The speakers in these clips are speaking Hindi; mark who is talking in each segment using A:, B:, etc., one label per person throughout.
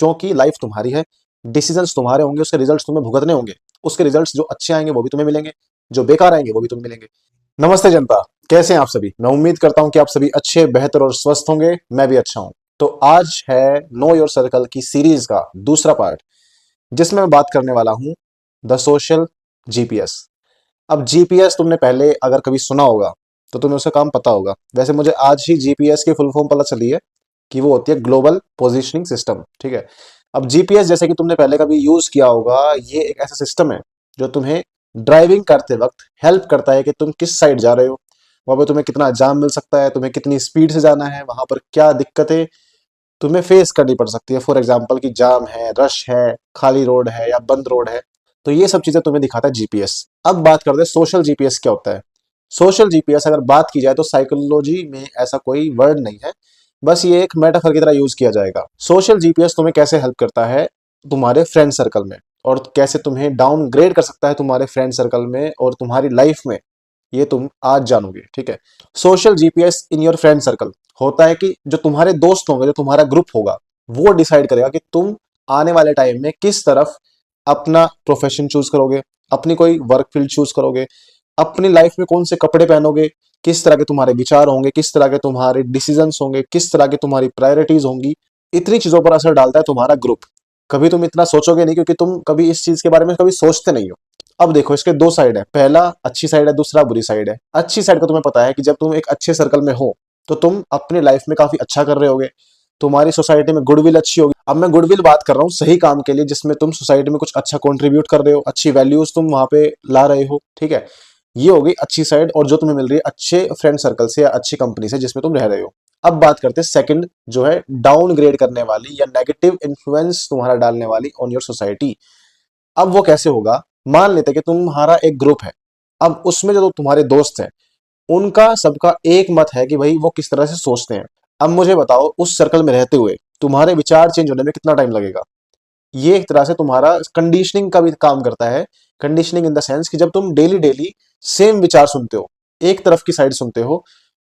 A: क्योंकि लाइफ तुम्हारी है, डिसीजंस तुम्हारे होंगे, उसके रिजल्ट्स तुम्हें भुगतने होंगे। उसके रिजल्ट्स जो अच्छे आएंगे वो भी तुम्हें मिलेंगे, जो बेकार आएंगे वो भी तुम्हें मिलेंगे। नमस्ते जनता, कैसे हैं आप सभी? मैं उम्मीद करता हूं कि आप सभी अच्छे, बेहतर और स्वस्थ होंगे। मैं भी अच्छा हूं। तो आज है नो योर सर्कल की सीरीज का दूसरा पार्ट, जिसमें मैं बात करने वाला हूं द सोशल जीपीएस। अब जीपीएस तुमने पहले अगर कभी सुना होगा तो तुम्हें उसका काम पता होगा। वैसे मुझे आज ही जीपीएस की फुल फॉर्म पता चली है कि वो होती है ग्लोबल पोजीशनिंग सिस्टम। ठीक है। अब जीपीएस जैसे कि तुमने पहले कभी यूज किया होगा, ये एक ऐसा सिस्टम है जो तुम्हें ड्राइविंग करते वक्त हेल्प करता है कि तुम किस साइड जा रहे हो, वहां पर तुम्हें कितना जाम मिल सकता है, तुम्हें कितनी स्पीड से जाना है, वहां पर क्या दिक्कतें तुम्हें फेस करनी पड़ सकती है। फॉर एग्जाम्पल कि जाम है, रश है, खाली रोड है या बंद रोड है, तो ये सब चीजें तुम्हें दिखाता है जीपीएस। अब बात करते हैं सोशल जीपीएस क्या होता है। सोशल जीपीएस अगर बात की जाए तो साइकोलॉजी में ऐसा कोई वर्ड नहीं है, बस ये एक मेटाफर की तरह यूज किया जाएगा। सोशल जीपीएस तुम्हें कैसे हेल्प करता है तुम्हारे फ्रेंड सर्कल में, और कैसे तुम्हें डाउनग्रेड कर सकता है तुम्हारे फ्रेंड सर्कल में और तुम्हारी लाइफ में, ये तुम आज जानोगे। ठीक है। Social GPS in your friend circle होता है कि जो तुम्हारे दोस्त होंगे, जो तुम्हारा ग्रुप होगा, वो डिसाइड करेगा कि तुम आने वाले टाइम में किस तरफ अपना प्रोफेशन चूज करोगे, अपनी कोई वर्क फील्ड चूज करोगे, अपनी लाइफ में कौन से कपड़े पहनोगे, किस तरह के तुम्हारे विचार होंगे, किस तरह के तुम्हारे डिसीजंस होंगे, किस तरह की तुम्हारी प्रायोरिटीज होंगी। इतनी चीजों पर असर डालता है तुम्हारा ग्रुप। कभी तुम इतना सोचोगे नहीं, क्योंकि तुम कभी इस चीज के बारे में कभी सोचते नहीं हो। अब देखो, इसके दो साइड है, पहला अच्छी साइड है, दूसरा बुरी साइड है। अच्छी साइड का तुम्हें पता है कि जब तुम एक अच्छे सर्कल में हो तो तुम अपनी लाइफ में काफी अच्छा कर रहे होगे, तुम्हारी सोसाइटी में गुडविल अच्छी होगी। अब मैं गुडविल बात कर रहा हूँ सही काम के लिए, जिसमें तुम सोसाइटी में कुछ अच्छा कंट्रीब्यूट कर रहे हो, अच्छी वैल्यूज तुम वहां पे ला रहे हो। ठीक है। ये हो गई अच्छी साइड, और जो तुम्हें मिल रही है अच्छे फ्रेंड सर्कल से या अच्छी कंपनी से जिसमें तुम रह रहे हो। अब बात करते हैं सेकंड, जो है डाउनग्रेड करने वाली या नेगेटिव इन्फ्लुएंस तुम्हारा डालने वाली ऑन योर सोसाइटी। अब वो कैसे होगा? मान लेते हैं कि तुम्हारा एक ग्रुप है। अब उसमें जो तुम्हारे दोस्त हैं, उनका सबका एक मत है कि भाई वो किस तरह से सोचते हैं। अब मुझे बताओ, उस सर्कल में रहते हुए तुम्हारे विचार चेंज होने में कितना टाइम लगेगा? ये एक तरह से तुम्हारा कंडीशनिंग का भी काम करता है। कंडीशनिंग इन द सेंस कि जब तुम डेली डेली सेम विचार सुनते हो, एक तरफ की साइड सुनते हो,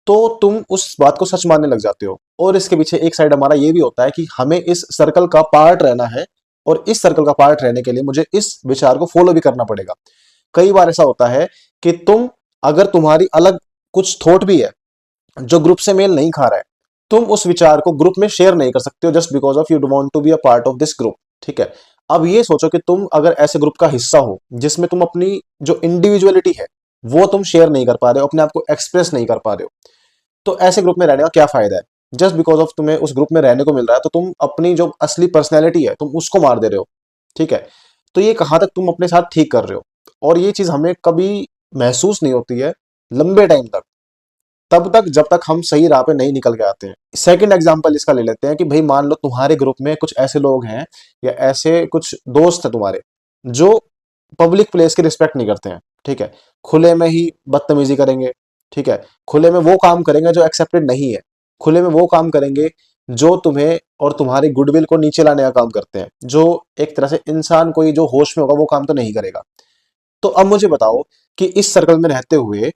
A: तो तुम उस बात को सच मानने लग जाते हो। और इसके पीछे एक साइड हमारा ये भी होता है कि हमें इस सर्कल का पार्ट रहना है, और इस सर्कल का पार्ट रहने के लिए मुझे इस विचार को फॉलो भी करना पड़ेगा। कई बार ऐसा होता है कि तुम, अगर तुम्हारी अलग कुछ थॉट भी है जो ग्रुप से मेल नहीं खा रहा है, तुम उस विचार को ग्रुप में शेयर नहीं कर सकते हो, just because of you do want to be a part of this group. ठीक है। अब ये सोचो कि तुम अगर ऐसे ग्रुप का हिस्सा हो जिसमें तुम अपनी जो इंडिविजुअलिटी है वो तुम शेयर नहीं कर पा रहे हो, अपने आप को एक्सप्रेस नहीं कर पा रहे हो, तो ऐसे ग्रुप में रहने का क्या फायदा है? जस्ट बिकॉज ऑफ तुम्हें उस ग्रुप में रहने को मिल रहा है, तो तुम अपनी जो असली पर्सनैलिटी है तुम उसको मार दे रहे हो। ठीक है। तो ये कहां तक तुम अपने साथ ठीक कर रहे हो? और ये चीज हमें कभी महसूस नहीं होती है लंबे टाइम तक, तब तक जब तक हम सही राह पे नहीं निकल के आते हैं। सेकंड एग्जांपल इसका ले लेते हैं कि भाई मान लो तुम्हारे ग्रुप में कुछ ऐसे लोग हैं या ऐसे कुछ दोस्त हैं तुम्हारे जो पब्लिक प्लेस की रिस्पेक्ट नहीं करते हैं। ठीक है। खुले में ही बदतमीजी करेंगे। ठीक है। खुले में वो काम करेंगे जो एक्सेप्टेड नहीं है। खुले में वो काम करेंगे जो तुम्हें और तुम्हारी गुडविल को नीचे लाने का काम करते हैं, जो एक तरह से इंसान कोई जो होश में होगा वो काम तो नहीं करेगा। तो अब मुझे बताओ कि इस सर्कल में रहते हुए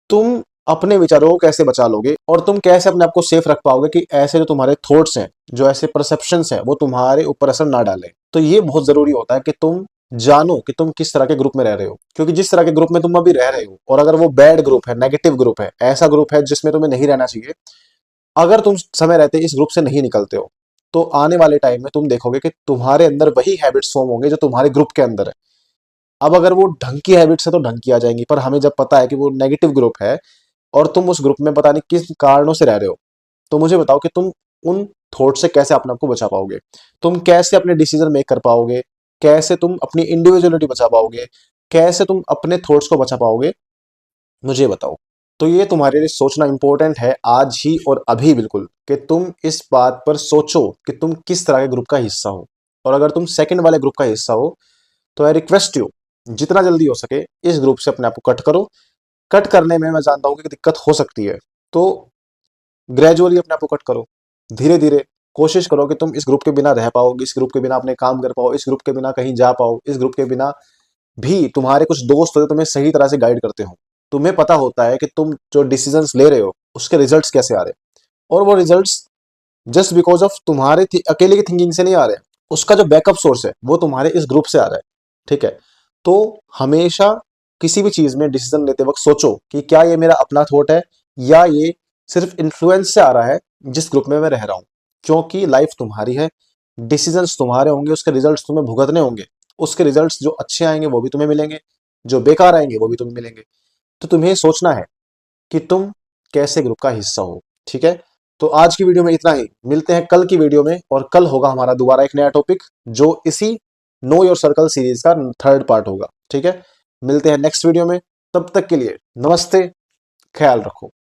A: तुम अपने विचारों को कैसे बचा लोगे, और तुम कैसे अपने आप को सेफ रख पाओगे कि ऐसे जो तुम्हारे थॉट्स हैं, जो ऐसे परसेप्शंस हैं, वो तुम्हारे ऊपर असर ना डालें। तो ये बहुत जरूरी होता है कि तुम जानो कि तुम किस तरह के ग्रुप में रह रहे हो, क्योंकि जिस तरह के ग्रुप में तुम अभी रह रहे हो, और अगर वो बैड ग्रुप है, नेगेटिव ग्रुप है, ऐसा ग्रुप है जिसमें तुम्हें नहीं रहना चाहिए, अगर तुम समय रहते इस ग्रुप से नहीं निकलते हो, तो आने वाले टाइम में तुम देखोगे कि तुम्हारे अंदर वही हैबिट्स फॉर्म होंगे जो तुम्हारे ग्रुप के अंदर है। अब अगर वो ढंग की हैबिट्स है तो ढंग की आ जाएंगी, पर हमें जब पता है कि वो नेगेटिव ग्रुप है और तुम उस ग्रुप में पता नहीं किस कारणों से रह रहे हो, तो मुझे बताओ कि तुम उन थॉट से कैसे अपने आप को बचा पाओगे? तुम कैसे अपने डिसीजन मेक कर पाओगे? कैसे तुम अपनी इंडिविजुअलिटी बचा पाओगे? कैसे तुम अपने थॉट्स को बचा पाओगे? मुझे बताओ। तो ये तुम्हारे लिए सोचना इंपॉर्टेंट है आज ही और अभी, बिल्कुल, कि तुम इस बात पर सोचो कि तुम किस तरह के ग्रुप का हिस्सा हो। और अगर तुम सेकंड वाले ग्रुप का हिस्सा हो, तो आई रिक्वेस्ट यू, जितना जल्दी हो सके इस ग्रुप से अपने आप को कट करो। कट करने में मैं जानता हूं कि दिक्कत हो सकती है, तो ग्रेजुअली अपने आप को कट करो, धीरे धीरे कोशिश करो कि तुम इस ग्रुप के बिना रह पाओ, इस ग्रुप के बिना अपने काम कर पाओ, इस ग्रुप के बिना कहीं जा पाओ, इस ग्रुप के बिना भी तुम्हारे कुछ दोस्त हो जो तुम्हें सही तरह से गाइड करते हो। तुम्हें पता होता है कि तुम जो डिसीजंस ले रहे हो उसके रिजल्ट्स कैसे आ रहे हैं, और वो रिजल्ट्स जस्ट बिकॉज ऑफ तुम्हारे अकेले की थिंकिंग से नहीं आ रहे हैं, उसका जो बैकअप सोर्स है वो तुम्हारे इस ग्रुप से आ रहा है। ठीक है, तो हमेशा किसी भी चीज में डिसीजन लेते वक्त सोचो कि क्या ये मेरा अपना थॉट है या ये सिर्फ इन्फ्लुएंस से आ रहा है जिस ग्रुप में मैं रह रहा हूं। क्योंकि लाइफ तुम्हारी है, डिसीजंस तुम्हारे होंगे, उसके रिजल्ट्स तुम्हें भुगतने होंगे। उसके रिजल्ट्स जो अच्छे आएंगे वो भी तुम्हें मिलेंगे, जो बेकार आएंगे वो भी तुम्हें मिलेंगे। तो तुम्हें सोचना है कि तुम कैसे ग्रुप का हिस्सा हो। ठीक है, तो आज की वीडियो में इतना ही। मिलते हैं कल की वीडियो में, और कल होगा हमारा दोबारा एक नया टॉपिक जो इसी नो योर सर्कल सीरीज का थर्ड पार्ट होगा। ठीक है, मिलते हैं नेक्स्ट वीडियो में। तब तक के लिए नमस्ते, ख्याल रखो।